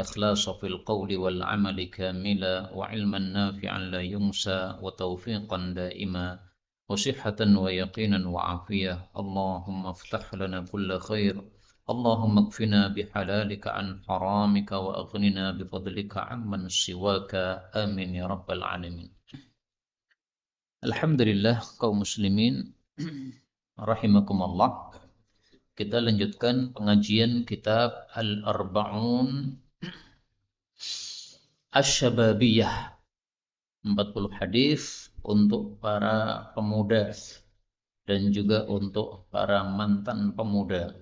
الإخلاص في القول والعمل كاملا وعلما نافعا لا ينسى وتوفيقا دائما وصحة ويقينا وعافية اللهم افتح لنا كل خير اللهم اكفنا بحلالك عن حرامك وأغننا بفضلك عمن سواك آمين يا رب العالمين. Alhamdulillah kaum muslimin rahimakumullah. Kita lanjutkan pengajian kitab Al-Arba'un Asy-Syababiyah, 40 hadis untuk para pemuda dan juga untuk para mantan pemuda.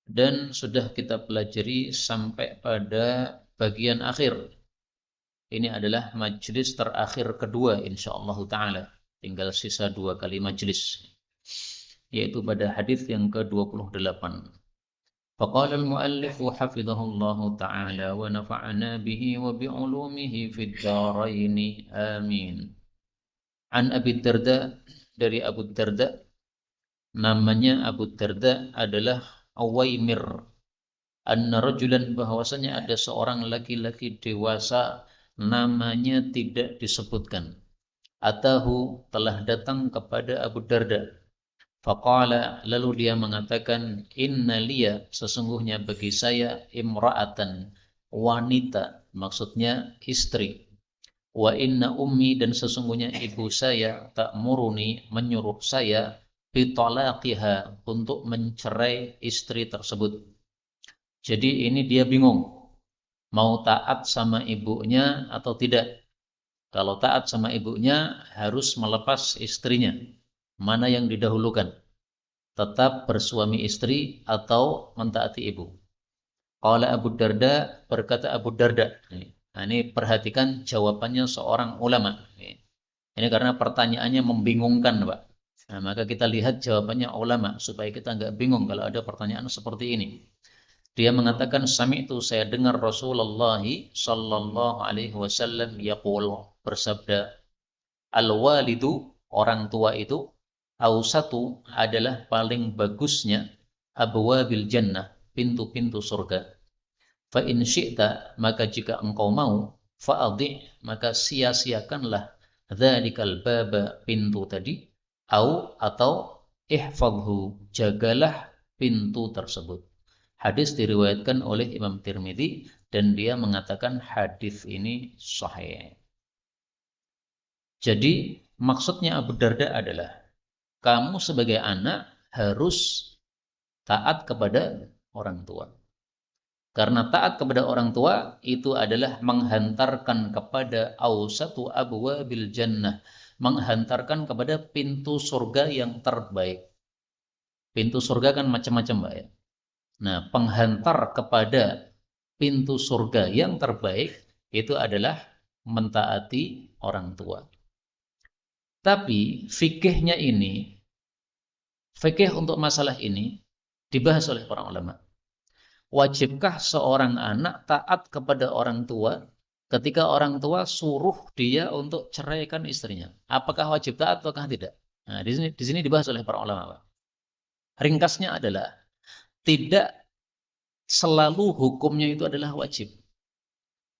Dan sudah kita pelajari sampai pada bagian akhir. Ini adalah majlis terakhir kedua insyaallah taala. Tinggal sisa 2 kali majlis, yaitu pada hadis yang ke-28. فقال المؤلف حفظه الله تعالى ونفعنا به وبعلومه في الدارين آمين. عن أبي الدرداء, dari Abu Darda, namanya Abu Darda adalah Uwaimir. Anna rajulan, bahwasanya ada seorang laki-laki dewasa, namanya tidak disebutkan. Atahu, telah datang kepada Abu Darda. Faqala, lalu dia mengatakan, inna liya, sesungguhnya bagi saya, imra'atan, wanita, maksudnya istri. Wa inna ummi, dan sesungguhnya ibu saya, ta'muruni, menyuruh saya, bitalaqiha, untuk mencerai istri tersebut. Jadi ini dia bingung, mau taat sama ibunya atau tidak. Kalau taat sama ibunya, harus melepas istrinya. Mana yang didahulukan? Tetap bersuami istri atau mentaati ibu? Qala Abu Darda, berkata Abu Darda. Nah, ini perhatikan jawabannya seorang ulama. Ini karena pertanyaannya membingungkan, Pak. Nah, maka kita lihat jawabannya ulama supaya kita nggak bingung kalau ada pertanyaan seperti ini. Dia mengatakan, sami'tu, saya dengar Rasulullah sallallahu alaihi wasallam yaqul, bersabda, al-walidu, orang tua itu, awsatu, adalah paling bagusnya, abwabil jannah, pintu-pintu surga. Fa in syi'ta, maka jika engkau mau, fa'adhi', maka sia-siakanlah, dzalikal baba, pintu tadi, atau ihfadhu, jagalah pintu tersebut. Hadis diriwayatkan oleh Imam Tirmidzi dan dia mengatakan hadis ini sahih. Jadi maksudnya Abu Darda adalah, kamu sebagai anak harus taat kepada orang tua. Karena taat kepada orang tua itu adalah menghantarkan kepada awsatu abwabil jannah, menghantarkan kepada pintu surga yang terbaik. Pintu surga kan macam-macam, Mbak, ya. Nah, penghantar kepada pintu surga yang terbaik itu adalah mentaati orang tua. Tapi fikih untuk masalah ini dibahas oleh para ulama. Wajibkah seorang anak taat kepada orang tua ketika orang tua suruh dia untuk ceraikan istrinya? Apakah wajib taat ataukah tidak? Nah, di sini dibahas oleh para ulama, Pak. Ringkasnya adalah tidak selalu hukumnya itu adalah wajib.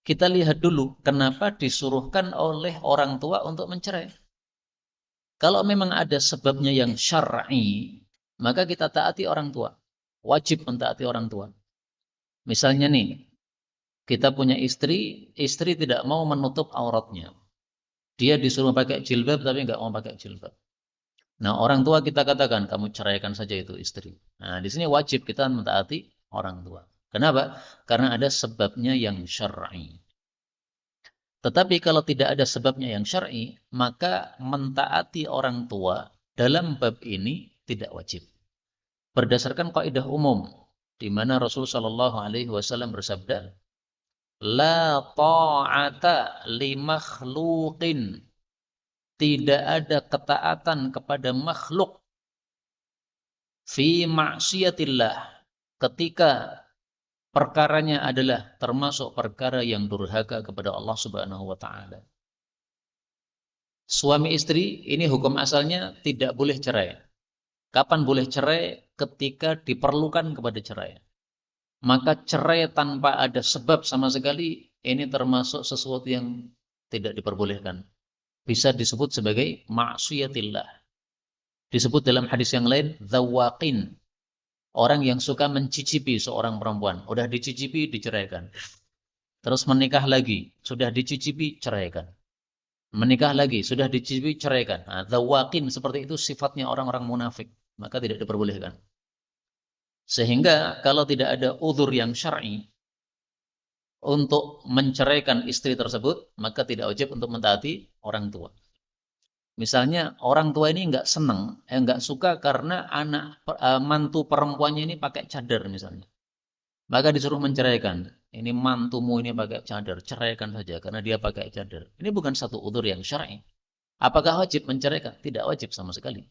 Kita lihat dulu kenapa disuruhkan oleh orang tua untuk mencerai. Kalau memang ada sebabnya yang syar'i, maka kita taati orang tua. Wajib mentaati orang tua. Misalnya nih, kita punya istri tidak mau menutup auratnya. Dia disuruh pakai jilbab tapi nggak mau pakai jilbab. Nah, orang tua kita katakan, kamu ceraikan saja itu istri. Nah, di sini wajib kita mentaati orang tua. Kenapa? Karena ada sebabnya yang syar'i. Tetapi kalau tidak ada sebabnya yang syar'i, maka mentaati orang tua dalam bab ini tidak wajib. Berdasarkan kaidah umum, di mana Rasul sallallahu alaihi wasallam bersabda, la ta'ata li makhluqin, tidak ada ketaatan kepada makhluk fi ma'siyatillah, ketika perkaranya adalah termasuk perkara yang durhaka kepada Allah Subhanahu wa taala. Suami istri ini hukum asalnya tidak boleh cerai. Kapan boleh cerai? Ketika diperlukan kepada cerai. maka cerai tanpa ada sebab sama sekali, ini termasuk sesuatu yang tidak diperbolehkan. Bisa disebut sebagai maksiatillah. Disebut dalam hadis yang lain, dzawaqin. Orang yang suka mencicipi seorang perempuan. Udah dicicipi, diceraikan. Terus menikah lagi, sudah dicicipi, ceraikan. Menikah lagi, sudah dicicipi, ceraikan. Nah, dzawaqin seperti itu sifatnya orang-orang munafik. Maka tidak diperbolehkan. Sehingga kalau tidak ada uzur yang syar'i untuk menceraikan istri tersebut, maka tidak wajib untuk mentaati orang tua. Misalnya orang tua ini nggak senang, nggak suka karena mantu perempuannya ini pakai cadar misalnya. Maka disuruh menceraikan. Ini mantumu ini pakai cadar, ceraikan saja karena dia pakai cadar. Ini bukan satu uzur yang syar'i. Apakah wajib menceraikan? Tidak wajib sama sekali.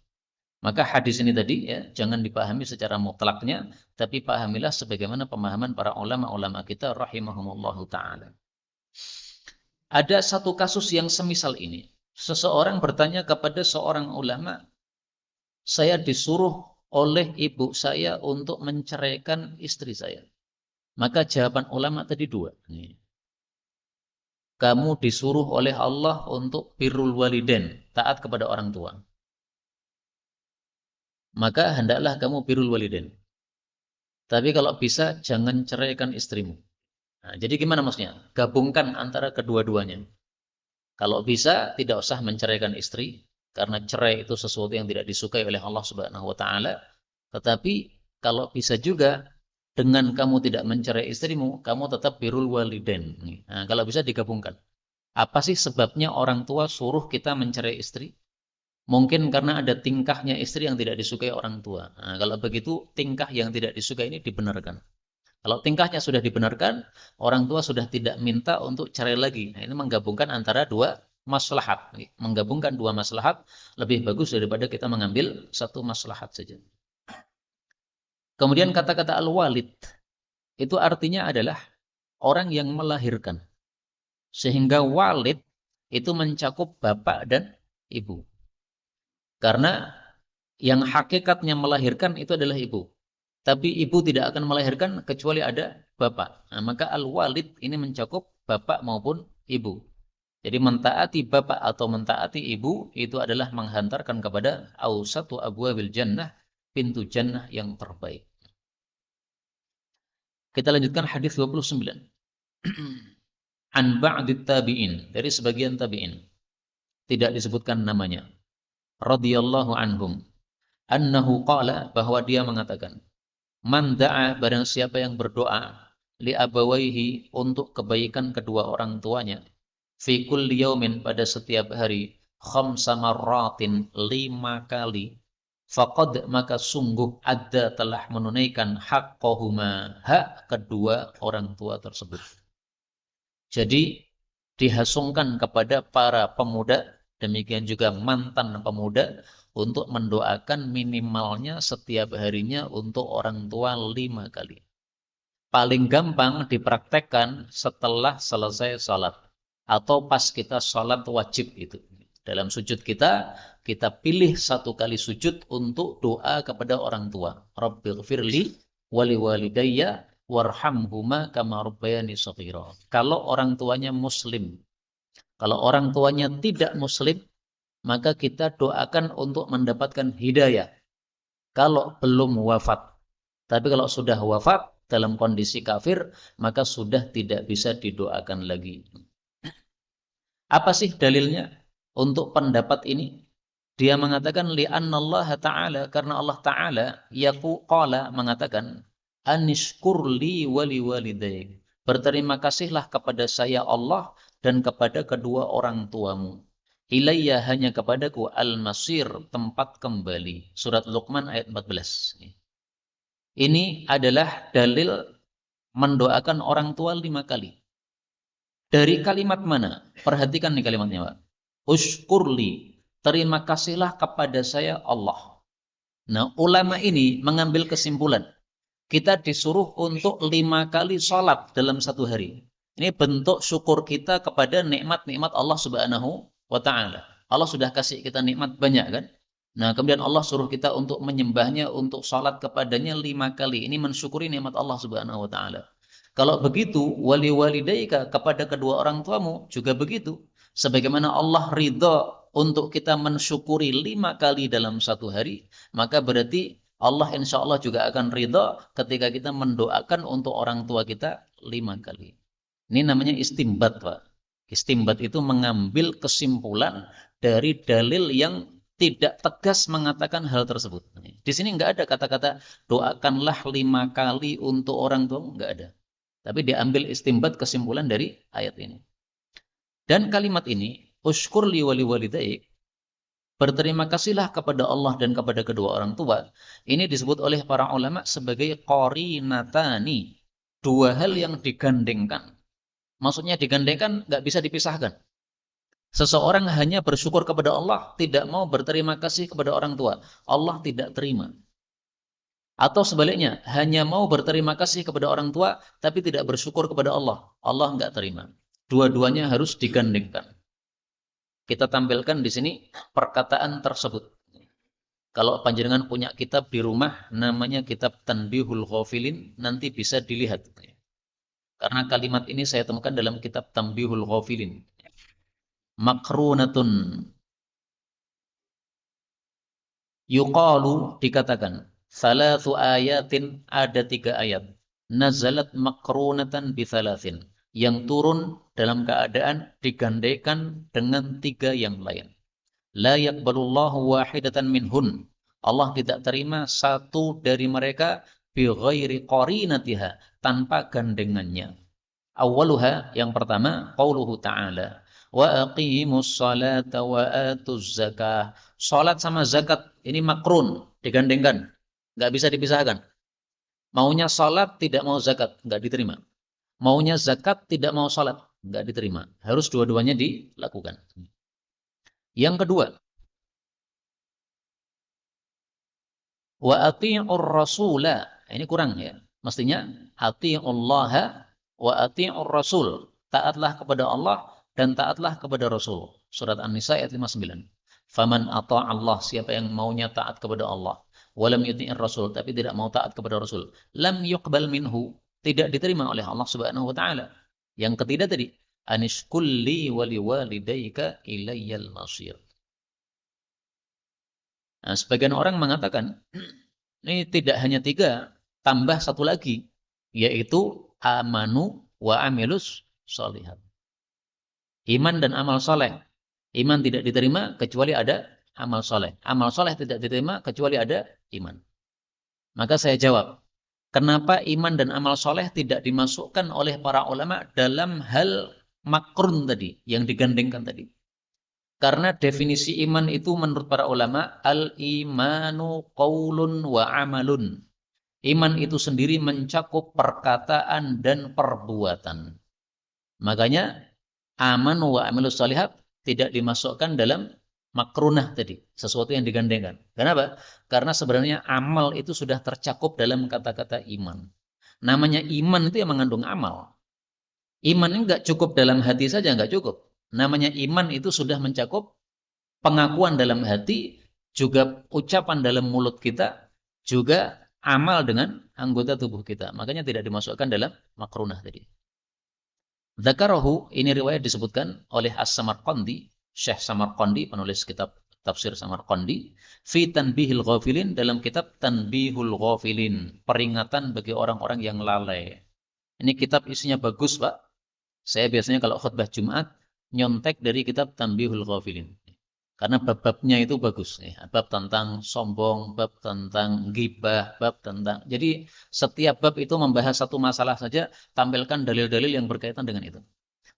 Maka hadis ini tadi ya, jangan dipahami secara mutlaknya, tapi pahamilah sebagaimana pemahaman para ulama-ulama kita rahimahumullahu ta'ala. Ada satu kasus yang semisal ini. Seseorang bertanya kepada seorang ulama, saya disuruh oleh ibu saya untuk menceraikan istri saya. Maka jawaban ulama tadi dua. Kamu disuruh oleh Allah untuk birrul walidain, taat kepada orang tua. Maka hendaklah kamu birrul walidain. Tapi kalau bisa jangan ceraikan istrimu. Nah, jadi gimana maksudnya? Gabungkan antara kedua-duanya. Kalau bisa tidak usah menceraikan istri karena cerai itu sesuatu yang tidak disukai oleh Allah Subhanahu wa taala. Tetapi kalau bisa juga dengan kamu tidak mencerai istrimu, kamu tetap birrul walidain. Nah, kalau bisa digabungkan. Apa sih sebabnya orang tua suruh kita mencerai istri? Mungkin karena ada tingkahnya istri yang tidak disukai orang tua. Nah, kalau begitu, tingkah yang tidak disukai ini dibenarkan. Kalau tingkahnya sudah dibenarkan, orang tua sudah tidak minta untuk cerai lagi. Nah, ini menggabungkan antara dua maslahat. Menggabungkan dua maslahat lebih bagus daripada kita mengambil satu maslahat saja. Kemudian kata-kata al-walid, itu artinya adalah orang yang melahirkan. Sehingga walid itu mencakup bapak dan ibu. Karena yang hakikatnya melahirkan itu adalah ibu. Tapi ibu tidak akan melahirkan kecuali ada bapak. Nah, maka al-walid ini mencakup bapak maupun ibu. Jadi mentaati bapak atau mentaati ibu itu adalah menghantarkan kepada awsatu abwabil jannah, pintu jannah yang terbaik. Kita lanjutkan hadis 29. An ba'dit tabi'in, dari sebagian tabi'in. Tidak disebutkan namanya. Radhiyallahu anhum. Annahu qala, bahwa dia mengatakan, man da'a, barang siapa yang berdoa li abawaihi, untuk kebaikan kedua orang tuanya, fi kulli yaumin, pada setiap hari, khamsa marratin, 5 kali, faqad, maka sungguh ada telah menunaikan haqqahuma, hak kedua orang tua tersebut. Jadi dihasungkan kepada para pemuda, demikian juga mantan pemuda, untuk mendoakan minimalnya setiap harinya untuk orang tua 5 kali. Paling gampang dipraktekkan setelah selesai sholat. Atau pas kita sholat wajib itu. Dalam sujud kita pilih 1 kali sujud untuk doa kepada orang tua. Rabbighfirli wali walidayya warhamhuma kama rabbayani shaghira. Kalau orang tuanya muslim. Kalau orang tuanya tidak muslim, maka kita doakan untuk mendapatkan hidayah. Kalau belum wafat. Tapi kalau sudah wafat dalam kondisi kafir, maka sudah tidak bisa didoakan lagi. Apa sih dalilnya untuk pendapat ini? Dia mengatakan li'annallaha ta'ala, karena Allah Ta'ala qala, mengatakan anishkurli wali walidayk. Berterima kasihlah kepada saya Allah dan kepada kedua orang tuamu. Ilayya, hanya kepadaku, al-masir, tempat kembali. Surat Luqman ayat 14. Ini adalah dalil mendoakan orang tua 5 kali. Dari kalimat mana? Perhatikan nih kalimatnya, Pak. Ushkurli, terima kasihlah kepada saya Allah. Nah, ulama ini mengambil kesimpulan. Kita disuruh untuk 5 kali sholat dalam 1 hari. Ini bentuk syukur kita kepada nikmat-nikmat Allah Subhanahu wa ta'ala. Allah sudah kasih kita nikmat banyak kan? Nah, kemudian Allah suruh kita untuk menyembahnya, untuk salat kepadanya 5 kali. Ini mensyukuri nikmat Allah Subhanahu wa taala. Kalau begitu, wali-walidaika, kepada kedua orang tuamu juga begitu. Sebagaimana Allah ridha untuk kita mensyukuri 5 kali dalam satu hari, maka berarti Allah insya Allah juga akan ridha ketika kita mendoakan untuk orang tua kita 5 kali. Ini namanya istimbat, Pak. Istimbat itu mengambil kesimpulan dari dalil yang tidak tegas mengatakan hal tersebut. Di sini nggak ada kata-kata doakanlah 5 kali untuk orang tua, nggak ada. Tapi diambil istimbat kesimpulan dari ayat ini. Dan kalimat ini, ushkur li wali walidaik, berterima kasihlah kepada Allah dan kepada kedua orang tua. Ini disebut oleh para ulama sebagai qarinatani, dua hal yang digandengkan. Maksudnya digandengkan nggak bisa dipisahkan. Seseorang hanya bersyukur kepada Allah, tidak mau berterima kasih kepada orang tua, Allah tidak terima. Atau sebaliknya, hanya mau berterima kasih kepada orang tua, tapi tidak bersyukur kepada Allah, Allah nggak terima. Dua-duanya harus digandengkan. Kita tampilkan di sini perkataan tersebut. Kalau panjenengan punya kitab di rumah, namanya kitab Tanbihul Ghafilin, nanti bisa dilihat. Karena kalimat ini saya temukan dalam kitab Tanbihul Ghafilin. Makrunatun, yuqalu, dikatakan, salatu ayatin, ada 3 ayat. Nazalat makrunatan bithalathin, yang turun dalam keadaan digandengkan dengan 3 yang lain. La yaqbalullahu wahidatan minhun. Allah tidak terima satu dari mereka bi ghairi qarinatiha, tanpa gandengannya. Awaluha, yang pertama, qauluhu ta'ala, wa aqimus salata wa atuz zakah. Salat sama zakat ini makrun, digandengkan, nggak bisa dipisahkan. Maunya salat tidak mau zakat, nggak diterima. Maunya zakat tidak mau salat, nggak diterima. Harus dua-duanya dilakukan. Yang kedua, wa ati'ur rasula. Ini kurang ya. Mestinya ati'ullaha wa ati'ur rasul. Taatlah kepada Allah dan taatlah kepada Rasul. Surat An-Nisa ayat 59. Faman ata'allah, siapa yang maunya taat kepada Allah, walam yuti'ir rasul, tapi tidak mau taat kepada Rasul, lam yuqbal minhu, tidak diterima oleh Allah Subhanahu wa taala. Yang ketiga tadi, anishkulli wali walidayka ilayyal masir. Nah, sebagian orang mengatakan ini tidak hanya 3, tambah satu lagi, yaitu amanu wa amilus sholihat. Iman dan amal soleh. Iman tidak diterima kecuali ada amal soleh. Amal soleh tidak diterima kecuali ada iman. Maka saya jawab, kenapa iman dan amal soleh tidak dimasukkan oleh para ulama dalam hal makrun tadi, yang digandengkan tadi? Karena definisi iman itu menurut para ulama, al-imanu qaulun wa amalun. Iman itu sendiri mencakup perkataan dan perbuatan. Makanya aman wa amilus shalihat tidak dimasukkan dalam makrunah tadi, sesuatu yang digandengkan. Kenapa? Karena sebenarnya amal itu sudah tercakup dalam kata-kata iman. Namanya iman itu yang mengandung amal. Iman ini nggak cukup dalam hati saja, nggak cukup. Namanya iman itu sudah mencakup pengakuan dalam hati, juga ucapan dalam mulut kita, juga amal dengan anggota tubuh kita. Makanya tidak dimasukkan dalam makrunah tadi. Dzakarahu, ini riwayat disebutkan oleh As-Samarqandi, Syekh Samarqandi, penulis kitab tafsir Samarqandi, fi Tanbihil Ghafilin, dalam kitab Tanbihul Ghafilin, peringatan bagi orang-orang yang lalai. Ini kitab isinya bagus, Pak. Saya biasanya kalau khutbah Jumat nyontek dari kitab Tanbihul Ghafilin. Karena bab-babnya itu bagus, bab tentang sombong, bab tentang ghibah, bab tentang. Jadi setiap bab itu membahas satu masalah saja, tampilkan dalil-dalil yang berkaitan dengan itu.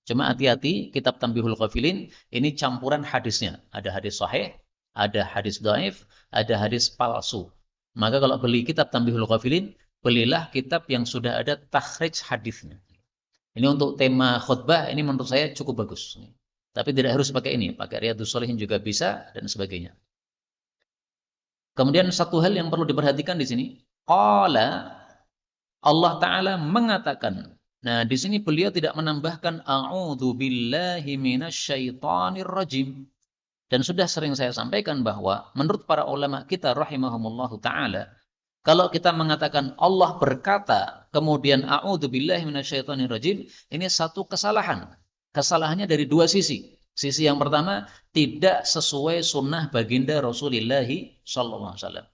Cuma hati-hati, kitab Tanbihul Ghafilin ini campuran hadisnya. Ada hadis sahih, ada hadis dhaif, ada hadis palsu. Maka kalau beli kitab Tanbihul Ghafilin, belilah kitab yang sudah ada takhrij hadisnya. Ini untuk tema khutbah, ini menurut saya cukup bagus. Tapi tidak harus pakai ini, pakai Riyadhus Shalihin juga bisa dan sebagainya. Kemudian satu hal yang perlu diperhatikan di sini, qala, Allah Ta'ala mengatakan. Nah, di sini beliau tidak menambahkan a'udzu billahi minasyaitonir rajim. Dan sudah sering saya sampaikan bahwa menurut para ulama kita rahimahumullahu ta'ala, kalau kita mengatakan Allah berkata, kemudian a'udzubillahi minasyaitonirrajim, ini satu kesalahan. Kesalahannya dari dua sisi. Sisi yang pertama, tidak sesuai sunnah baginda Rasulullah sallallahu alaihi wasallam.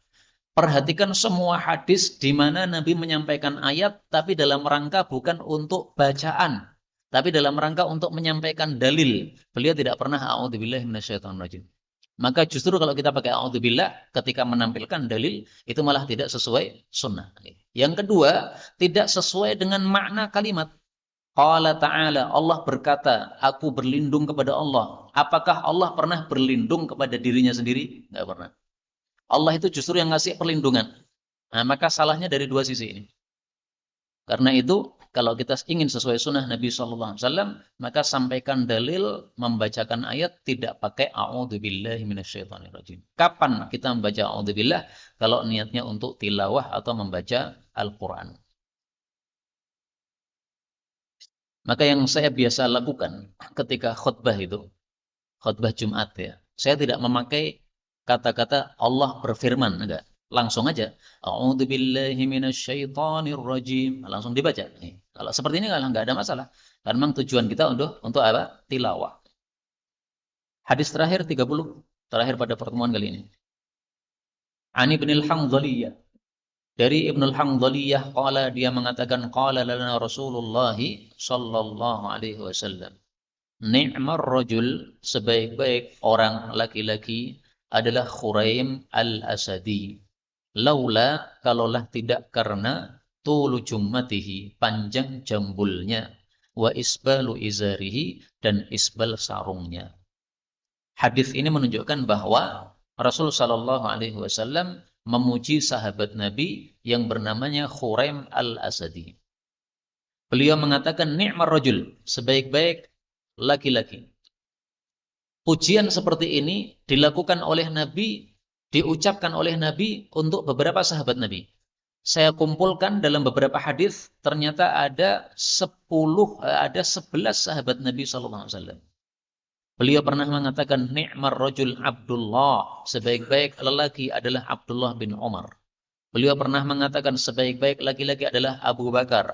Perhatikan semua hadis di mana Nabi menyampaikan ayat, tapi dalam rangka bukan untuk bacaan, tapi dalam rangka untuk menyampaikan dalil. Beliau tidak pernah a'udzubillahi minasyaitonirrajim. Maka justru kalau kita pakai a'udzubillah ketika menampilkan dalil, itu malah tidak sesuai sunnah. Yang kedua, tidak sesuai dengan makna kalimat. Qala ta'ala, Allah berkata, aku berlindung kepada Allah. Apakah Allah pernah berlindung kepada dirinya sendiri? Enggak pernah. Allah itu justru yang ngasih perlindungan. Nah, maka salahnya dari dua sisi ini. Karena itu, kalau kita ingin sesuai sunnah Nabi SAW, maka sampaikan dalil, membacakan ayat, tidak pakai a'udzubillahi minasyaitonirrajim. Kapan kita membaca a'udzubillah? Kalau niatnya untuk tilawah atau membaca Al-Quran. Maka yang saya biasa lakukan ketika khutbah itu, khutbah Jumat ya, saya tidak memakai kata-kata Allah berfirman, enggak. Langsung aja, a'udzubillahi minasyaitonirrajim, langsung dibaca. Kalau seperti ini enggak ada masalah. Karena memang tujuan kita untuk apa? Tilawah. Hadis terakhir 30, terakhir pada pertemuan kali ini. Ani bin al-Hanzaliyah. Dari Ibnul Hanzaliyah, qala, dia mengatakan, qala lana Rasulullah sallallahu alaihi wasallam, ni'mar rajul, sebaik-baik orang laki-laki adalah Khuraim al-Asadi. Laula, kalaulah tidak karena tulu jummatihi, panjang jambulnya, wa isbalu izarihi, dan isbal sarungnya. Hadis ini menunjukkan bahwa Rasul sallallahu alaihi wasallam memuji sahabat Nabi yang bernamanya Khuraim al-Asadi. Beliau mengatakan ni'mar rajul, sebaik-baik laki-laki. Pujian seperti ini dilakukan oleh Nabi, diucapkan oleh Nabi untuk beberapa sahabat Nabi. Saya kumpulkan dalam beberapa hadis, ternyata ada 11 sahabat Nabi sallallahu alaihi wasallam. Beliau pernah mengatakan ni'mar rajul Abdullah, sebaik-baik lelaki adalah Abdullah bin Umar. Beliau pernah mengatakan sebaik-baik laki-laki adalah Abu Bakar,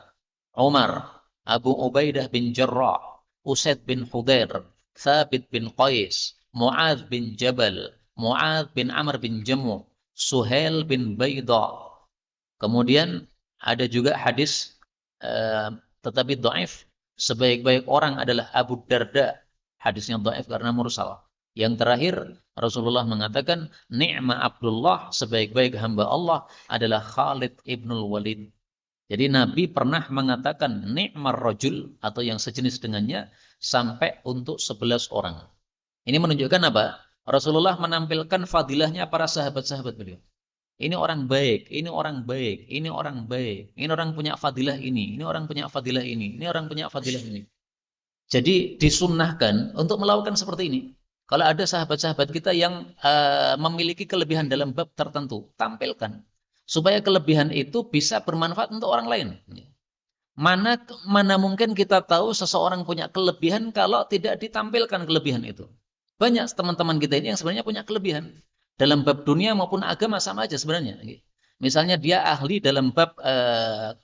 Umar, Abu Ubaidah bin Jarrah, Usaid bin Hudair, Thabit bin Qais, Mu'adz bin Jabal, Mu'adz bin Amr bin Jamuh, Suhail bin Bayda. Kemudian ada juga hadis tetapi dhaif, sebaik-baik orang adalah Abu Darda. Hadisnya dhaif karena mursal. Yang terakhir, Rasulullah mengatakan, ni'ma Abdullah, sebaik-baik hamba Allah adalah Khalid ibnul Walid. Jadi Nabi pernah mengatakan ni'mar rajul atau yang sejenis dengannya sampai untuk 11 orang. Ini menunjukkan apa? Rasulullah menampilkan fadilahnya para sahabat-sahabat beliau. Ini orang baik, ini orang baik, ini orang baik, ini orang punya fadilah ini orang punya fadilah ini orang punya fadilah ini. Jadi disunnahkan untuk melakukan seperti ini. Kalau ada sahabat-sahabat kita yang memiliki kelebihan dalam bab tertentu, tampilkan. Supaya kelebihan itu bisa bermanfaat untuk orang lain. Mana mungkin kita tahu seseorang punya kelebihan kalau tidak ditampilkan kelebihan itu. Banyak teman-teman kita ini yang sebenarnya punya kelebihan. Dalam bab dunia maupun agama sama aja sebenarnya. Misalnya dia ahli dalam bab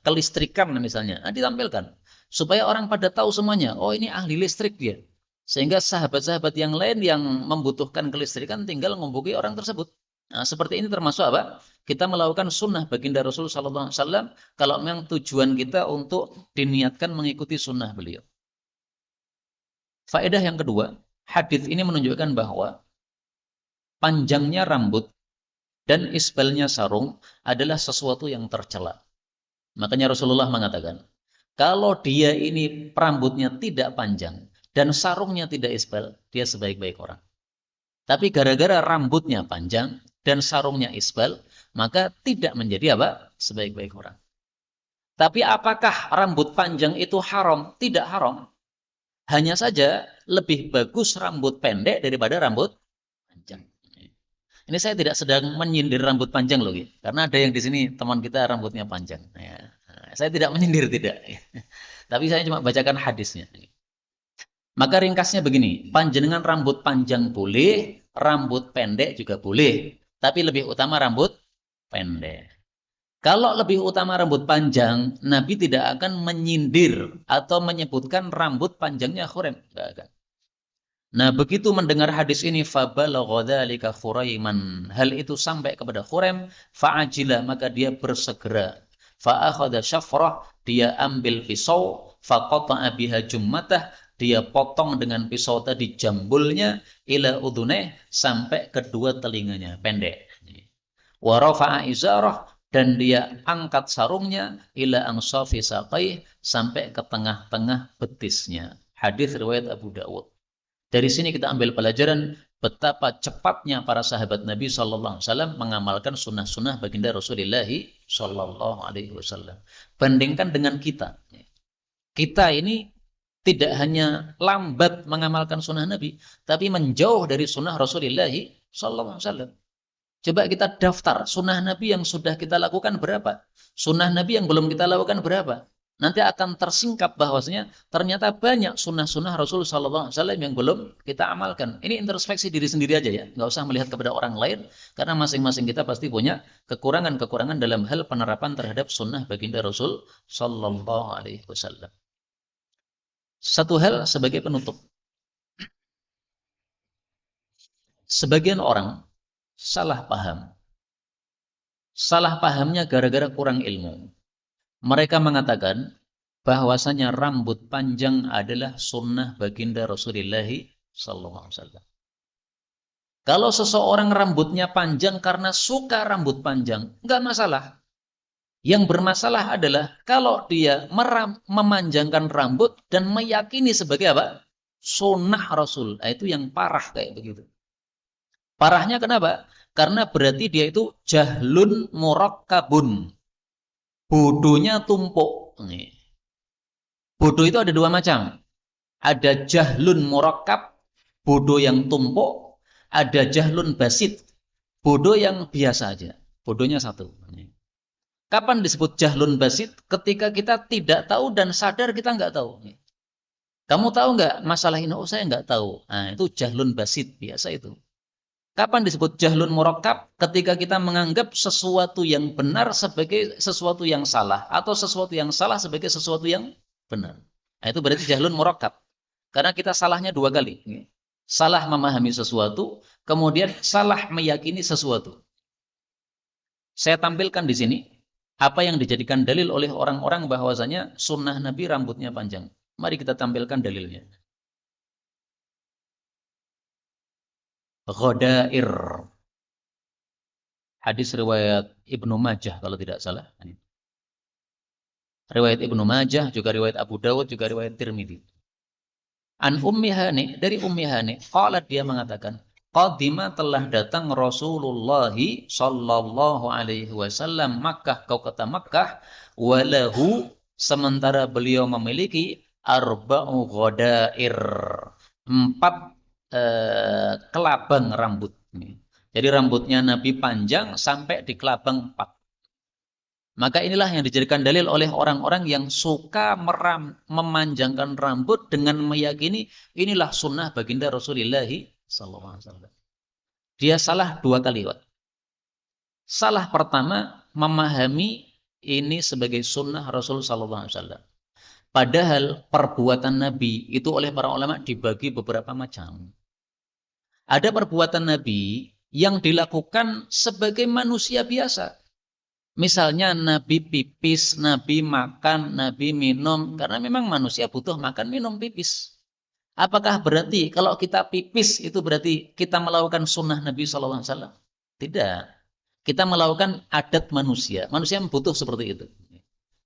kelistrikan misalnya, ditampilkan. Supaya orang pada tahu semuanya, oh ini ahli listrik dia. Sehingga sahabat-sahabat yang lain yang membutuhkan kelistrikan tinggal menghubungi orang tersebut. Nah, seperti ini termasuk apa? Kita melakukan sunnah baginda Rasul sallallahu alaihi wasallam kalau memang tujuan kita untuk diniatkan mengikuti sunnah beliau. Faedah yang kedua, hadis ini menunjukkan bahwa panjangnya rambut dan isbalnya sarung adalah sesuatu yang tercela. Makanya Rasulullah mengatakan, kalau dia ini rambutnya tidak panjang dan sarungnya tidak isbal, dia sebaik-baik orang. Tapi gara-gara rambutnya panjang dan sarungnya isbal, maka tidak menjadi apa? Sebaik-baik orang. Tapi apakah rambut panjang itu haram? Tidak haram. Hanya saja lebih bagus rambut pendek daripada rambut panjang. Ini saya tidak sedang menyindir rambut panjang loh, karena ada yang di sini teman kita rambutnya panjang. Ya. Saya tidak menyindir, tidak. Tapi saya cuma bacakan hadisnya. Maka ringkasnya begini, panjenengan rambut panjang boleh, rambut pendek juga boleh. Tapi lebih utama rambut pendek. Kalau lebih utama rambut panjang, Nabi tidak akan menyindir atau menyebutkan rambut panjangnya khurem. Tidak akan. Nah, begitu mendengar hadis ini, fabalagha dzalika Khuraiman. Hal itu sampai kepada Khuraim, fa'ajila, maka dia bersegera. Fa'akhadha syafrah, dia ambil pisau, faqata'a biha jummatah, dia potong dengan pisau tadi jambulnya, ila udhuneh, sampai kedua telinganya, pendek. Wa rafa'a izarah, dan dia angkat sarungnya, ila angsafi saqaih, sampai ke tengah-tengah betisnya. Hadis riwayat Abu Dawud. Dari sini kita ambil pelajaran betapa cepatnya para sahabat Nabi Sallallahu Alaihi Wasallam mengamalkan sunnah-sunnah baginda Rasulullah Sallallahu Alaihi Wasallam. Bandingkan dengan kita. Kita ini tidak hanya lambat mengamalkan sunnah Nabi, tapi menjauh dari sunnah Rasulullah Sallallahu Alaihi Wasallam. Coba kita daftar sunnah Nabi yang sudah kita lakukan berapa? Sunnah Nabi yang belum kita lakukan berapa? Nanti akan tersingkap bahwasanya ternyata banyak sunnah-sunnah Rasul Sallallahu Alaihi Wasallam yang belum kita amalkan. Ini introspeksi diri sendiri aja ya, nggak usah melihat kepada orang lain, karena masing-masing kita pasti punya kekurangan-kekurangan dalam hal penerapan terhadap sunnah baginda Rasul Sallallahu Alaihi Wasallam. Satu hal sebagai penutup, sebagian orang salah paham. Salah pahamnya gara-gara kurang ilmu. Mereka mengatakan bahwasanya rambut panjang adalah sunnah baginda Rasulullah Sallallahu Alaihi Wasallam. Kalau seseorang rambutnya panjang karena suka rambut panjang, nggak masalah. Yang bermasalah adalah kalau dia memanjangkan rambut dan meyakini sebagai apa? Sunnah Rasul. Nah, itu yang parah kayak begitu. Parahnya kenapa? Karena berarti dia itu jahlun murakkabun. Bodohnya tumpuk. Bodoh itu ada dua macam. Ada jahlun murakkab, bodoh yang tumpuk. Ada jahlun basit, bodoh yang biasa aja. Bodohnya satu. Kapan disebut jahlun basit? Ketika kita tidak tahu dan sadar kita nggak tahu. Kamu tahu nggak masalah ini? Oh, saya nggak tahu. Nah, itu jahlun basit, biasa itu. Kapan disebut jahlun murakkab? Ketika kita menganggap sesuatu yang benar sebagai sesuatu yang salah, atau sesuatu yang salah sebagai sesuatu yang benar. Nah, itu berarti jahlun murakkab. Karena kita salahnya dua kali. Salah memahami sesuatu, kemudian salah meyakini sesuatu. Saya tampilkan di sini apa yang dijadikan dalil oleh orang-orang bahwasanya sunnah Nabi rambutnya panjang. Mari kita tampilkan dalilnya. Ghadair. Hadis riwayat Ibnu Majah kalau tidak salah. Riwayat Ibnu Majah, juga riwayat Abu Dawud, juga riwayat Tirmidzi. An Ummi Hani, dari Ummi Hani, qalat, dia mengatakan, qadima, telah datang Rasulullah sallallahu alaihi wasallam Makkah, kau kota Makkah, walahu, sementara beliau memiliki arba'u ghadair, 4 kelabang rambut. Jadi rambutnya Nabi panjang sampai di kelabang 4. Maka inilah yang dijadikan dalil oleh orang-orang yang suka memanjangkan rambut dengan meyakini inilah sunnah baginda Rasulullah SAW. Dia salah 2 kali. Salah pertama, memahami ini sebagai sunnah Rasul SAW. Padahal perbuatan Nabi itu oleh para ulama dibagi beberapa macam. Ada perbuatan Nabi yang dilakukan sebagai manusia biasa. Misalnya Nabi pipis, Nabi makan, Nabi minum. Karena memang manusia butuh makan, minum, pipis. Apakah berarti kalau kita pipis itu berarti kita melakukan sunnah Nabi SAW? Tidak. Kita melakukan adat manusia. Manusia butuh seperti itu.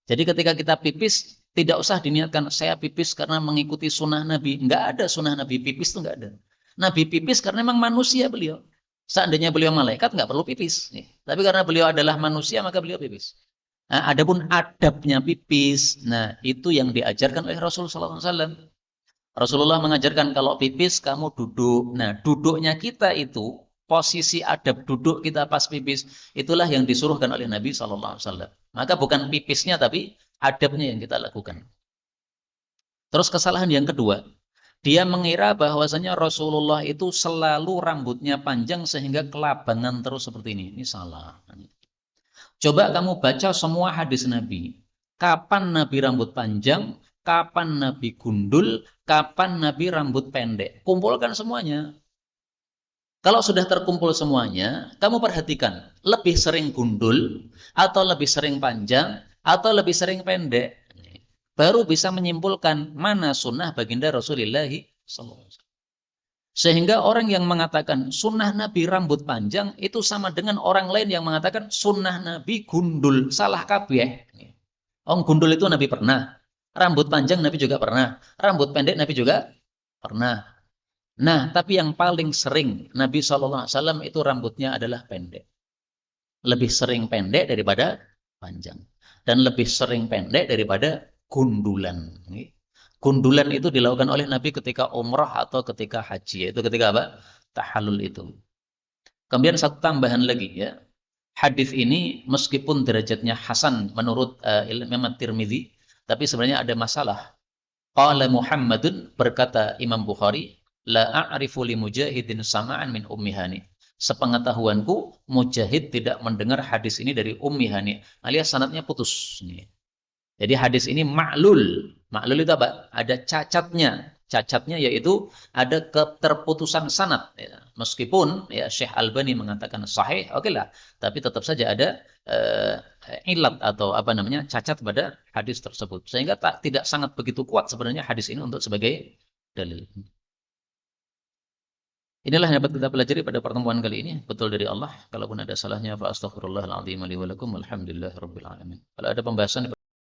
Jadi ketika kita pipis, tidak usah diniatkan saya pipis karena mengikuti sunnah Nabi. Enggak ada sunnah Nabi pipis, itu enggak ada. Nabi pipis karena memang manusia beliau. Seandainya beliau malaikat nggak perlu pipis. Tapi karena beliau adalah manusia maka beliau pipis. Nah, adapun adabnya pipis, nah itu yang diajarkan oleh Rasulullah SAW. Rasulullah mengajarkan kalau pipis kamu duduk. Nah, duduknya kita itu, posisi adab duduk kita pas pipis, itulah yang disuruhkan oleh Nabi SAW. Maka bukan pipisnya tapi adabnya yang kita lakukan. Terus kesalahan yang kedua, Dia mengira bahwasanya Rasulullah itu selalu rambutnya panjang sehingga kelabangan terus seperti ini. Ini salah. Coba kamu baca semua hadis Nabi. Kapan Nabi rambut panjang, kapan Nabi gundul, kapan Nabi rambut pendek. Kumpulkan semuanya. Kalau sudah terkumpul semuanya, kamu perhatikan, lebih sering gundul, atau lebih sering panjang, atau lebih sering pendek. Baru bisa menyimpulkan mana sunnah baginda Rasulullah SAW. Sehingga orang yang mengatakan sunnah Nabi rambut panjang, itu sama dengan orang lain yang mengatakan sunnah Nabi gundul. Salah kabeh. Oh, gundul itu Nabi pernah. Rambut panjang Nabi juga pernah. Rambut pendek Nabi juga pernah. Nah, tapi yang paling sering Nabi SAW itu rambutnya adalah pendek. Lebih sering pendek daripada panjang. Dan lebih sering pendek daripada gundulan. Gundulan itu dilakukan oleh Nabi ketika umrah atau ketika haji. Itu ketika apa? Tahallul itu. Kemudian satu tambahan lagi ya. Hadis ini meskipun derajatnya hasan menurut Imam At-Tirmidzi, tapi sebenarnya ada masalah. Qala Muhammadun, berkata Imam Bukhari, la a'rifu li Mujahidin sama'an min Ummi Hani. Sepengetahuanku, Mujahid tidak mendengar hadis ini dari Ummi Hani, alias sanadnya putus. Jadi hadis ini ma'lul. Ma'lul itu apa? Ada cacatnya. Cacatnya yaitu ada keterputusan sanad. Ya. Meskipun ya Syekh Albani mengatakan sahih, oke lah. Tapi tetap saja ada ilat atau apa namanya cacat pada hadis tersebut. Sehingga tidak sangat begitu kuat sebenarnya hadis ini untuk sebagai dalil. Inilah yang dapat kita pelajari pada pertemuan kali ini. Betul dari Allah. Kalaupun ada salahnya, fa astaghfirullahaladzim li wa lakum. Alhamdulillahirabbil alamin. Kalau ada pembahasan